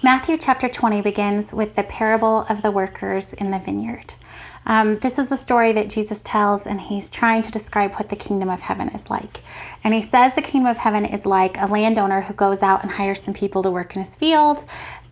Matthew chapter 20 begins with the parable of the workers in the vineyard. This is the story that Jesus tells, and he's trying to describe what the kingdom of heaven is like. And he says the kingdom of heaven is like a landowner who goes out and hires some people to work in his field,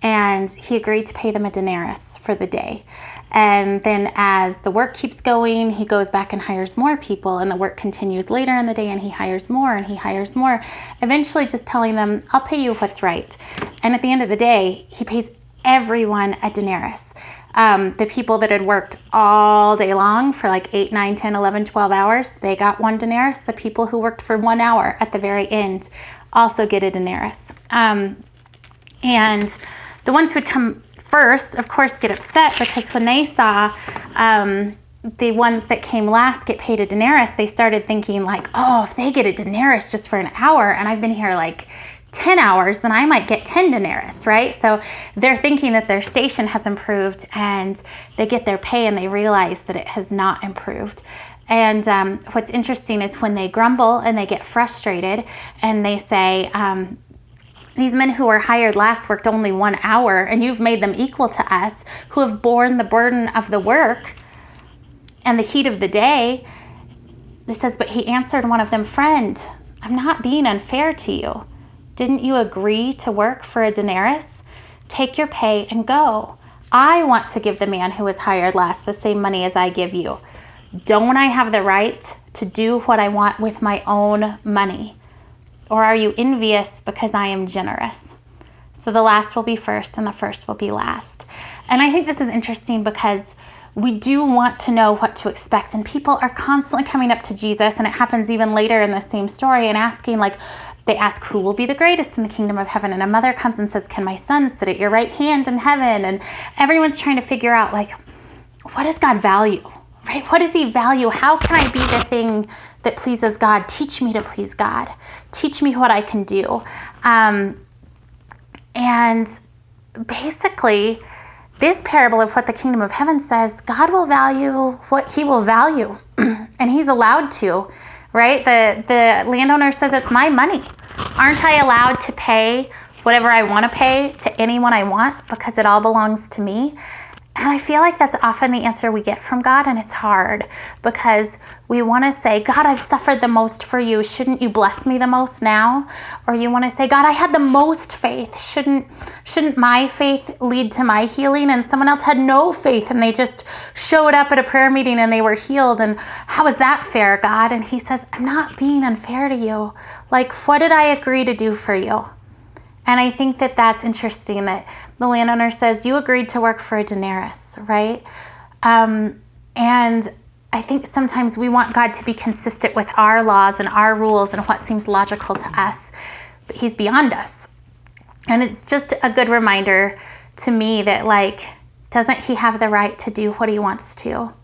and he agreed to pay them a denarius for the day. And then as the work keeps going, he goes back and hires more people, and the work continues later in the day, and he hires more and he hires more, eventually just telling them, I'll pay you what's right. And at the end of the day, he pays everyone a denarius. The people that had worked all day long for like 8, 9, 10, 11, 12 hours, they got 1 denarius. The people who worked for 1 hour at the very end also get a denarius. And the ones who would come first, of course, get upset because when they saw the ones that came last get paid a denarius, they started thinking like, oh, if they get a denarius just for an hour and I've been here like 10 hours, then I might get 10 denarius, right? So they're thinking that their station has improved, and they get their pay and they realize that it has not improved. And what's interesting is when they grumble and they get frustrated and they say, these men who were hired last worked only 1 hour, and you've made them equal to us who have borne the burden of the work and the heat of the day. It says, but he answered one of them, friend, I'm not being unfair to you. Didn't you agree to work for a denarius? Take your pay and go. I want to give the man who was hired last the same money as I give you. Don't I have the right to do what I want with my own money? Or are you envious because I am generous? So the last will be first and the first will be last. And I think this is interesting because we do want to know what to expect. And people are constantly coming up to Jesus, and it happens even later in the same story, and asking, like, they ask who will be the greatest in the kingdom of heaven. And a mother comes and says, can my son sit at your right hand in heaven? And everyone's trying to figure out, like, what does God value, right? What does he value? How can I be the thing that pleases God? Teach me to please God. Teach me what I can do. And basically, this parable of what the kingdom of heaven says, God will value what he will value, and he's allowed to, right? The landowner says, it's my money. Aren't I allowed to pay whatever I want to pay to anyone I want because it all belongs to me? And I feel like that's often the answer we get from God, and it's hard because we want to say, God, I've suffered the most for you. Shouldn't you bless me the most now? Or you want to say, God, I had the most faith. Shouldn't my faith lead to my healing? And someone else had no faith and they just showed up at a prayer meeting and they were healed. And how is that fair, God? And he says, I'm not being unfair to you. Like, what did I agree to do for you? And I think that that's interesting that the landowner says, you agreed to work for a denarius, right? And I think sometimes we want God to be consistent with our laws and our rules and what seems logical to us, but he's beyond us. And it's just a good reminder to me that, like, doesn't he have the right to do what he wants to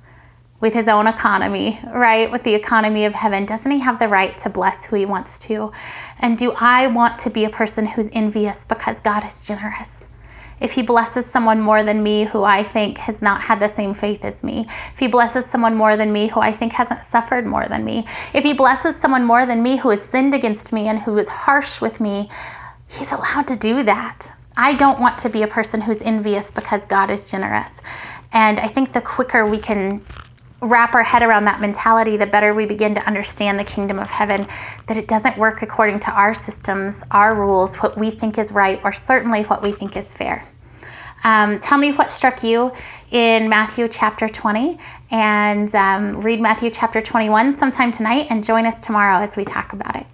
with his own economy, right? With the economy of heaven, doesn't he have the right to bless who he wants to? And do I want to be a person who's envious because God is generous? If he blesses someone more than me who I think has not had the same faith as me, if he blesses someone more than me who I think hasn't suffered more than me, if he blesses someone more than me who has sinned against me and who is harsh with me, he's allowed to do that. I don't want to be a person who's envious because God is generous. And I think the quicker we can wrap our head around that mentality, the better we begin to understand the kingdom of heaven, that it doesn't work according to our systems, our rules, what we think is right, or certainly what we think is fair. Tell me what struck you in Matthew chapter 20, and read Matthew chapter 21 sometime tonight, and join us tomorrow as we talk about it.